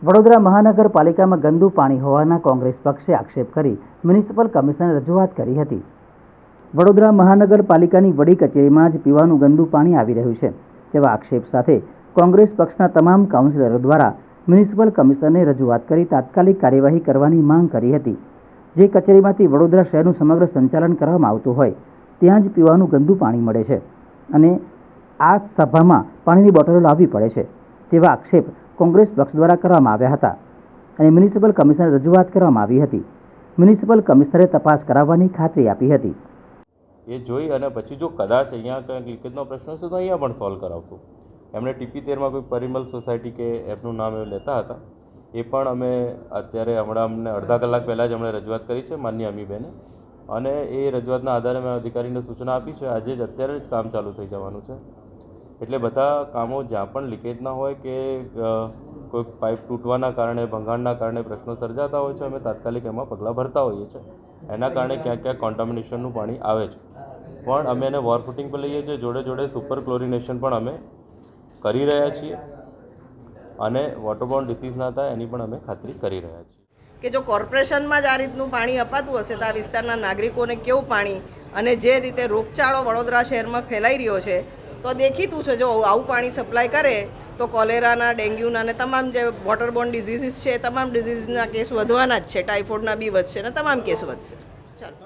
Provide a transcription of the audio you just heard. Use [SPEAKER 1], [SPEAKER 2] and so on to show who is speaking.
[SPEAKER 1] વડોદરા મહાનગરપાલિકામાં ગંદુ પાણી હોવાના કોંગ્રેસ પક્ષે આક્ષેપ કરી મ્યુનિસિપલ કમિશનરે રજૂઆત કરી હતી। વડોદરા મહાનગરપાલિકાની વડી કચેરીમાં જ પીવાનું ગંદુ પાણી આવી રહ્યું છે તેવા આક્ષેપ સાથે કોંગ્રેસ પક્ષના તમામ કાઉન્સિલરો દ્વારા મ્યુનિસિપલ કમિશનરને રજૂઆત કરી તાત્કાલિક કાર્યવાહી કરવાની માંગ કરી હતી। જે કચેરીમાંથી વડોદરા શહેરનું સમગ્ર સંચાલન કરવામાં આવતું હોય ત્યાં જ પીવાનું ગંદુ પાણી મળે છે અને આ સભામાં પાણીની બોટલો લાવવી પડે છે તેવા આક્ષેપ કોંગ્રેસ પક્ષ દ્વારા કરવામાં આવ્યા હતા અને મ્યુનિસિપલ કમિશનરે રજૂઆત કરવામાં આવી હતી। મ્યુનિસિપલ કમિશનરે તપાસ કરાવવાની ખાતરી આપી હતી।
[SPEAKER 2] એ જોઈ અને પછી જો કદાચ અહીંયા કંઈક લીકેજનો પ્રશ્ન હશે તો અહીંયા પણ સોલ્વ કરાવશું। એમણે TP13માં કોઈ પરિમલ સોસાયટી કે એપનું નામ એ લેતા હતા, એ પણ અમે અત્યારે અમને અડધા કલાક પહેલાં જ અમને રજૂઆત કરી છે માનનીય અમીબેને, અને એ રજૂઆતના આધારે મેં અધિકારીને સૂચના આપી છે। આજે જ અત્યારે જ કામ ચાલુ થઈ જવાનું છે, એટલે બધા કામો જ્યાં પણ લીકેજના હોય કે કોઈ પાઇપ તૂટવાના કારણે ભંગાણના કારણે પ્રશ્નો સર્જાતા હોય છે, અમે તાત્કાલિક એમાં પગલાં ભરતા હોઈએ છીએ। એના કારણે ક્યાંક ક્યાંક કોન્ટામિનેશનનું પાણી આવે છે, પણ અમે એને વોર ફૂટિંગ પર લઈએ છીએ। જોડે જોડે સુપર ક્લોરિનેશન પણ અમે કરી રહ્યા છીએ અને વોટરબોર્ન ડિસીઝ ના થાય એની પણ અમે ખાતરી કરી રહ્યા છીએ
[SPEAKER 3] કે જો કોર્પોરેશનમાં જ આ રીતનું પાણી અપાતું હશે તો આ વિસ્તારના નાગરિકોને કેવું પાણી, અને જે રીતે રોગચાળો વડોદરા શહેરમાં ફેલાઈ રહ્યો છે તો દેખીતું છે જો આવું પાણી સપ્લાય કરે તો કોલેરાના, ડેન્ગ્યુના અને તમામ જે વોટરબોર્ન ડિઝીઝીસ છે તમામ ડિઝીઝના કેસ વધવાના જ છે। ટાઇફોઇડના બી વધશે અને તમામ કેસ વધશે। ચાલો।